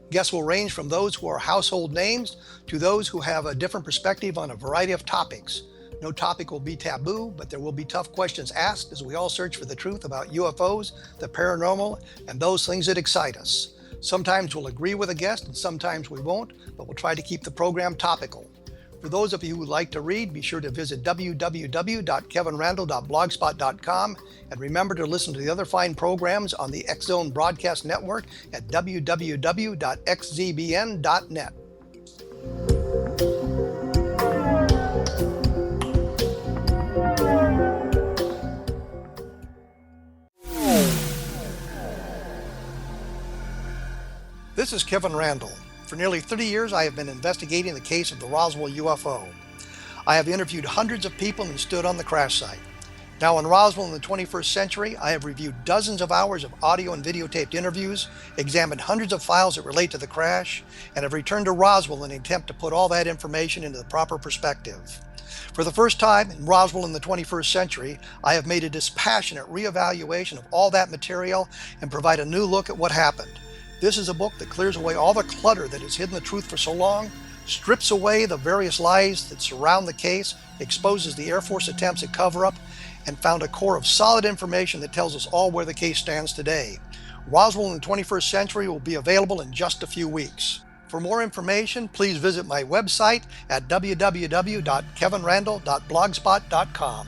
Guests will range from those who are household names to those who have a different perspective on a variety of topics. No topic will be taboo, but there will be tough questions asked as we all search for the truth about UFOs, the paranormal, and those things that excite us. Sometimes we'll agree with a guest and sometimes we won't, but we'll try to keep the program topical. For those of you who would like to read, be sure to visit www.kevinrandall.blogspot.com and remember to listen to the other fine programs on the X Zone Broadcast Network at www.xzbn.net. This is Kevin Randall. For nearly 30 years, I have been investigating the case of the Roswell UFO. I have interviewed hundreds of people and stood on the crash site. Now in Roswell in the 21st century, I have reviewed dozens of hours of audio and videotaped interviews, examined hundreds of files that relate to the crash, and have returned to Roswell in an attempt to put all that information into the proper perspective. For the first time in Roswell in the 21st century, I have made a dispassionate reevaluation of all that material and provide a new look at what happened. This is a book that clears away all the clutter that has hidden the truth for so long, strips away the various lies that surround the case, exposes the Air Force attempts at cover-up, and found a core of solid information that tells us all where the case stands today. Roswell in the 21st century will be available in just a few weeks. For more information, please visit my website at www.kevinrandall.blogspot.com.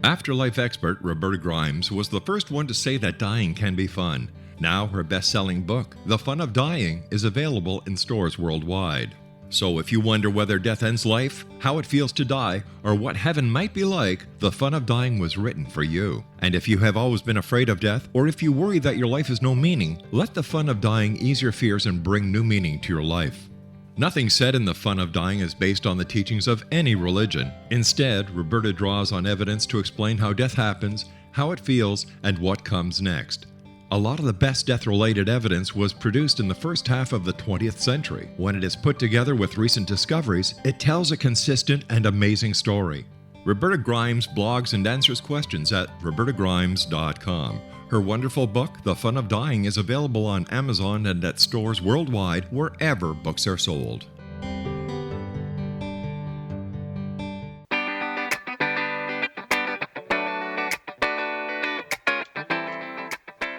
Afterlife expert Roberta Grimes was the first one to say that dying can be fun. Now her best-selling book, The Fun of Dying, is available in stores worldwide. So if you wonder whether death ends life, how it feels to die, or what heaven might be like, The Fun of Dying was written for you. And if you have always been afraid of death, or if you worry that your life has no meaning, let The Fun of Dying ease your fears and bring new meaning to your life. Nothing said in The Fun of Dying is based on the teachings of any religion. Instead, Roberta draws on evidence to explain how death happens, how it feels, and what comes next. A lot of the best death-related evidence was produced in the first half of the 20th century. When it is put together with recent discoveries, it tells a consistent and amazing story. Roberta Grimes blogs and answers questions at robertagrimes.com. Her wonderful book, The Fun of Dying, is available on Amazon and at stores worldwide wherever books are sold.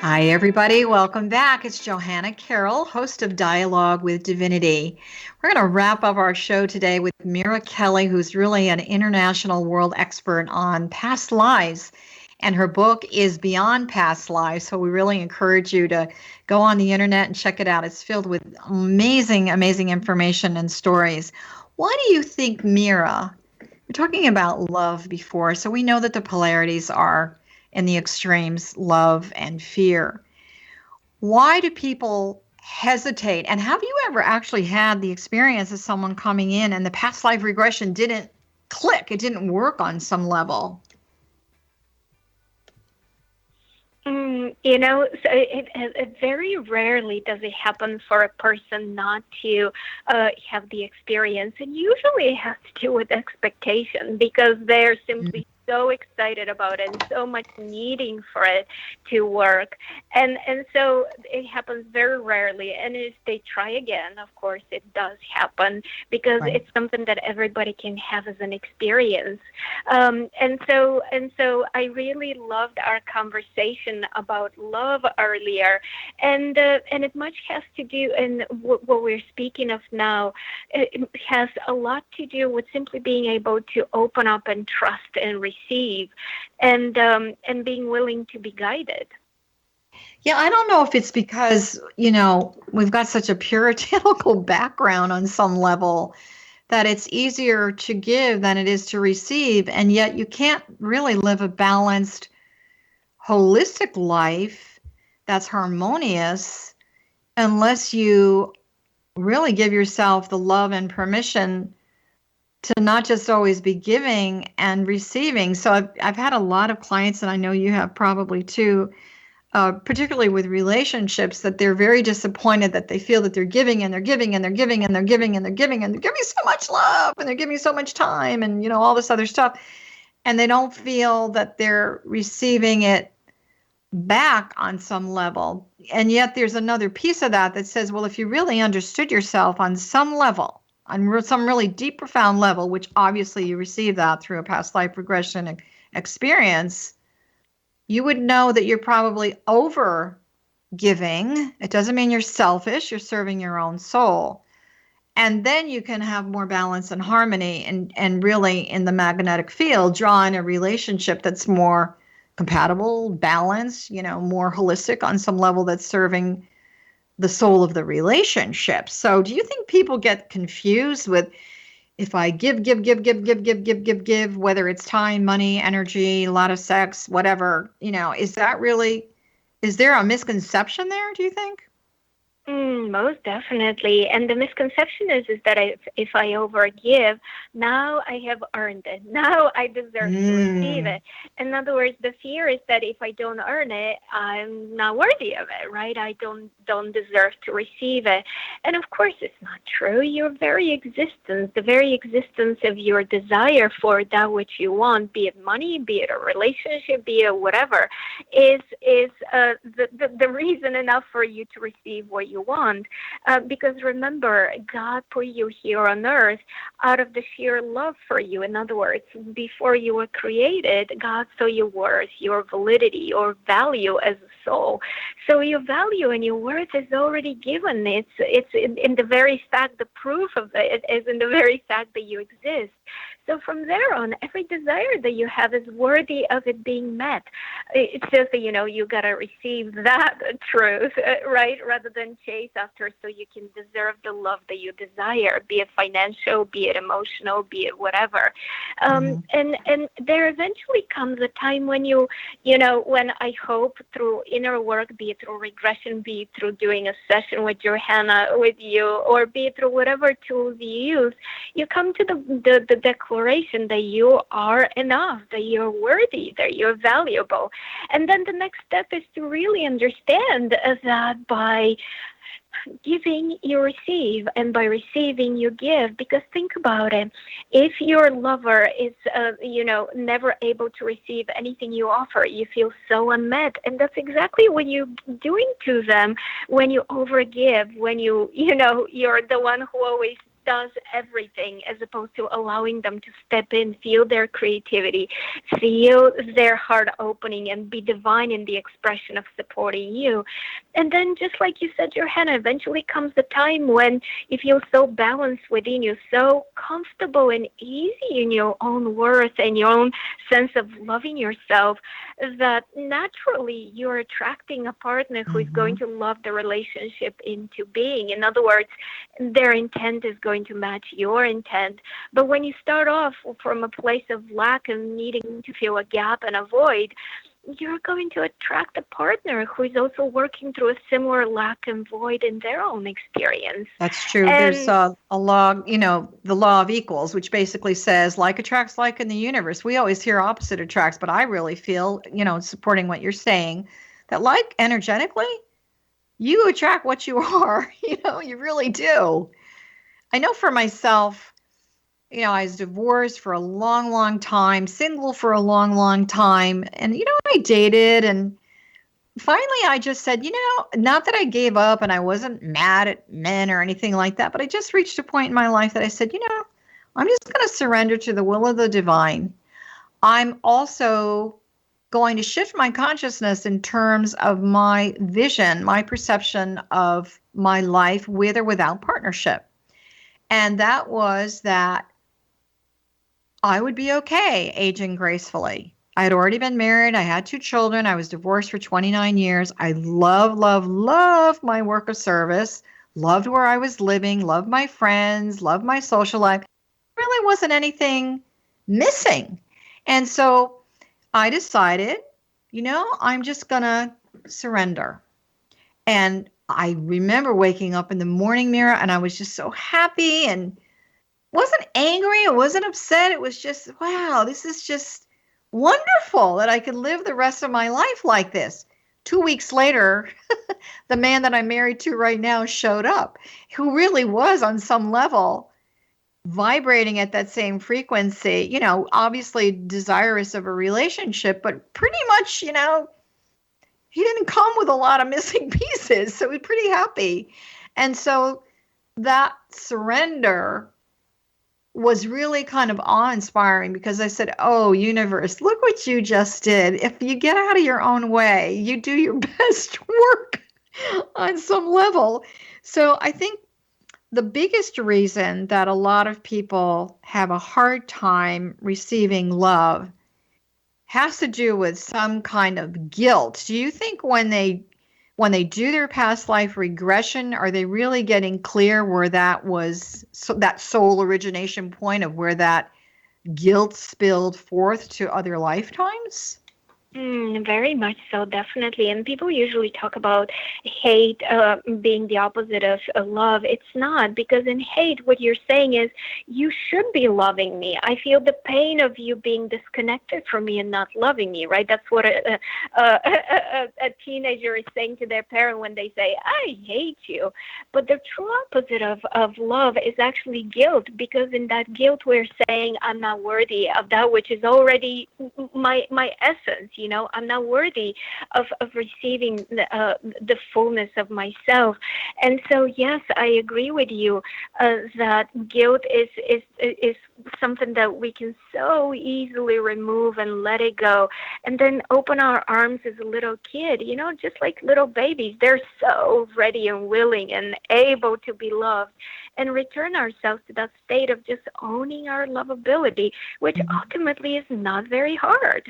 Hi, everybody. Welcome back. It's Johanna Carroll, host of Dialogue with Divinity. We're going to wrap up our show today with Mira Kelley, who's really an international world expert on past lives And her book is Beyond Past Lives. So we really encourage you to go on the internet and check it out. It's filled with amazing, amazing information and stories. Why do you think, Mira, we're talking about love before, so we know that the polarities are in the extremes, love and fear. Why do people hesitate? And have you ever actually had the experience of someone coming in and the past life regression didn't click? It didn't work on some level? So it very rarely does it happen for a person not to have the experience. And usually it has to do with expectation, because they're simply so excited about it and so much needing for it to work. And so it happens very rarely. And if they try again, of course, it does happen, because it's something that everybody can have as an experience. And so I really loved our conversation about love earlier. And it much has to do, and what we're speaking of now, it has a lot to do with simply being able to open up and trust and receive, and being willing to be guided. Yeah, I don't know if it's because, we've got such a puritanical background on some level that it's easier to give than it is to receive. And yet you can't really live a balanced, holistic life that's harmonious unless you really give yourself the love and permission to not just always be giving and receiving. So I've had a lot of clients, and I know you have probably too, particularly with relationships, that they're very disappointed that they feel that they're giving and they're giving and they're giving and they're giving and they're giving and they're giving so much love and they're giving so much time and, all this other stuff. And they don't feel that they're receiving it back on some level. And yet there's another piece of that says, well, if you really understood yourself on some level, on some really deep, profound level, which obviously you receive that through a past life regression experience, you would know that you're probably over giving. It doesn't mean you're selfish. You're serving your own soul. And then you can have more balance and harmony and really in the magnetic field, draw in a relationship that's more compatible, balanced, more holistic on some level that's serving the soul of the relationship. So do you think people get confused with, if I give, whether it's time, money, energy, a lot of sex, whatever, is there a misconception there, do you think? Most definitely. And the misconception is that if I overgive, now I have earned it. Now I deserve to receive it. In other words, the fear is that if I don't earn it, I'm not worthy of it, right? I don't deserve to receive it. And of course, it's not true. Your very existence, the very existence of your desire for that which you want, be it money, be it a relationship, be it whatever, is the reason enough for you to receive what you want. Because remember, God put you here on earth out of the sheer love for you. In other words, before you were created, God saw your worth, your validity, your value as a soul. So your value and your worth is already given. It's in the very fact, the proof of it is in the very fact that you exist. So from there on, every desire that you have is worthy of it being met. It's just that, you got to receive that truth, right? Rather than chase after, so you can deserve the love that you desire, be it financial, be it emotional, be it whatever. And there eventually comes a time when when I hope through inner work, be it through regression, be it through doing a session with Johanna, with you, or be it through whatever tools you use, you come to the declaration that you are enough, that you're worthy, that you're valuable. And then the next step is to really understand that by giving, you receive, and by receiving, you give. Because think about it. If your lover is, never able to receive anything you offer, you feel so unmet. And that's exactly what you're doing to them when you overgive, when you're the one who always does everything, as opposed to allowing them to step in, feel their creativity, feel their heart opening, and be divine in the expression of supporting you. And then, just like you said, Johanna, eventually comes the time when you feel so balanced within you, so comfortable and easy in your own worth and your own sense of loving yourself, that naturally you're attracting a partner who is going to love the relationship into being. In other words, their intent is going to match your intent. But when you start off from a place of lack and needing to fill a gap and a void, you're going to attract a partner who is also working through a similar lack and void in their own experience. That's true. There's a law, the law of equals, which basically says like attracts like in the universe. We always hear opposite attracts, but I really feel, supporting what you're saying, that like energetically, you attract what you are. You really do. I know for myself, I was divorced for a long, long time, single for a long, long time. And, I dated, and finally I just said, not that I gave up and I wasn't mad at men or anything like that, but I just reached a point in my life that I said, I'm just going to surrender to the will of the divine. I'm also going to shift my consciousness in terms of my vision, my perception of my life with or without partnership. And that was that I would be okay aging gracefully. I had already been married. I had 2 children. I was divorced for 29 years. I love my work of service, loved where I was living, loved my friends, loved my social life. There really wasn't anything missing. And so I decided, I'm just going to surrender. And I remember waking up in the morning, Mira, and I was just so happy and wasn't angry. I wasn't upset. It was just, wow, this is just wonderful that I could live the rest of my life like this. 2 weeks later, the man that I'm married to right now showed up, who really was on some level vibrating at that same frequency, obviously desirous of a relationship, but pretty much, he didn't come with a lot of missing pieces. So we're pretty happy. And so that surrender was really kind of awe-inspiring, because I said, oh, universe, look what you just did. If you get out of your own way, you do your best work on some level. So I think the biggest reason that a lot of people have a hard time receiving love has to do with some kind of guilt. Do you think when they do their past life regression, are they really getting clear where that was, that soul origination point of where that guilt spilled forth to other lifetimes? Very much so, definitely. And people usually talk about hate being the opposite of love. It's not, because in hate, what you're saying is, you should be loving me. I feel the pain of you being disconnected from me and not loving me, right? That's what a teenager is saying to their parent when they say, I hate you. But the true opposite of love is actually guilt, because in that guilt, we're saying, I'm not worthy of that which is already my essence. I'm not worthy of receiving the fullness of myself. And so, yes, I agree with you that guilt is something that we can so easily remove and let it go, and then open our arms as a little kid, just like little babies. They're so ready and willing and able to be loved, and return ourselves to that state of just owning our lovability, which ultimately is not very hard.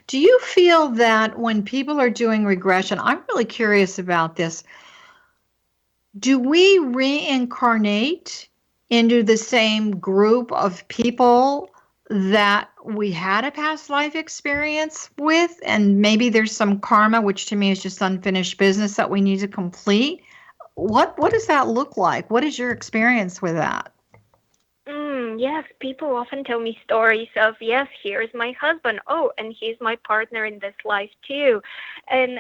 Do you feel that when people are doing regression, I'm really curious about this, do we reincarnate into the same group of people that we had a past life experience with, and maybe there's some karma, which to me is just unfinished business that we need to complete? What does that look like? What is your experience with that? Yes, people often tell me stories of, yes, here's my husband. Oh, and he's my partner in this life too. And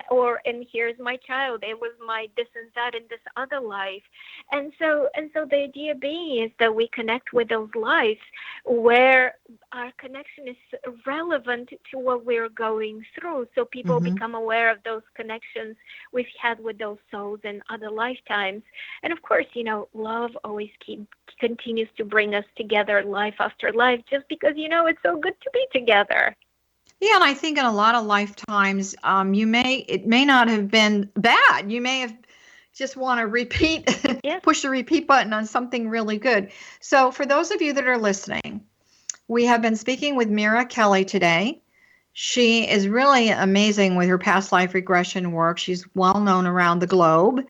here's my child. It was my this and that in this other life. And so the idea being is that we connect with those lives where our connection is relevant to what we're going through. So people become aware of those connections we've had with those souls in other lifetimes. And of course, love always continues to bring us together life after life, just because, it's so good to be together. Yeah, and I think in a lot of lifetimes, it may not have been bad. You may have just want to repeat, Yes. push the repeat button on something really good. So for those of you that are listening, we have been speaking with Mira Kelley today. She is really amazing with her past life regression work. She's well known around the globe.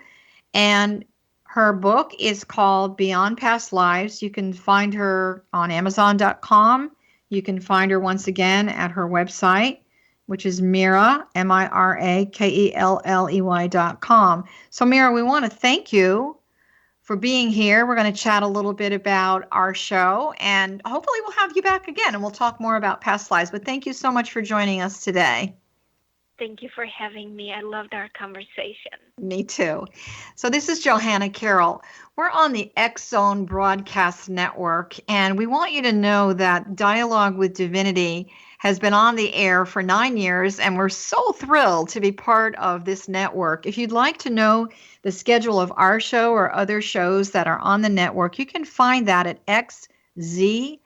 And her book is called Beyond Past Lives. You can find her on Amazon.com. You can find her once again at her website, which is Mira, MiraKelley.com. So, Mira, we want to thank you for being here. We're going to chat a little bit about our show, and hopefully we'll have you back again, and we'll talk more about past lives. But thank you so much for joining us today. Thank you for having me. I loved our conversation. Me too. So this is Johanna Carroll. We're on the X Zone Broadcast Network, and we want you to know that Dialogue with Divinity has been on the air for 9 years, and we're so thrilled to be part of this network. If you'd like to know the schedule of our show or other shows that are on the network, you can find that at xzbn.com.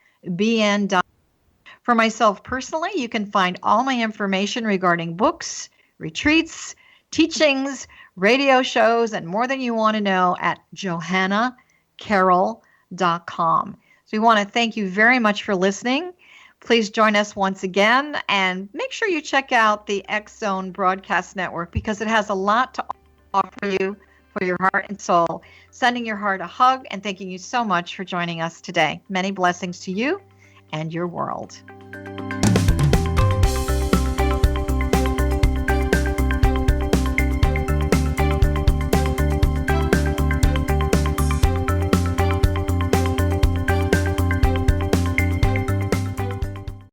For myself personally, you can find all my information regarding books, retreats, teachings, radio shows, and more than you want to know at johannacarroll.com. So we want to thank you very much for listening. Please join us once again, and make sure you check out the X Zone Broadcast Network, because it has a lot to offer you for your heart and soul. Sending your heart a hug and thanking you so much for joining us today. Many blessings to you and your world.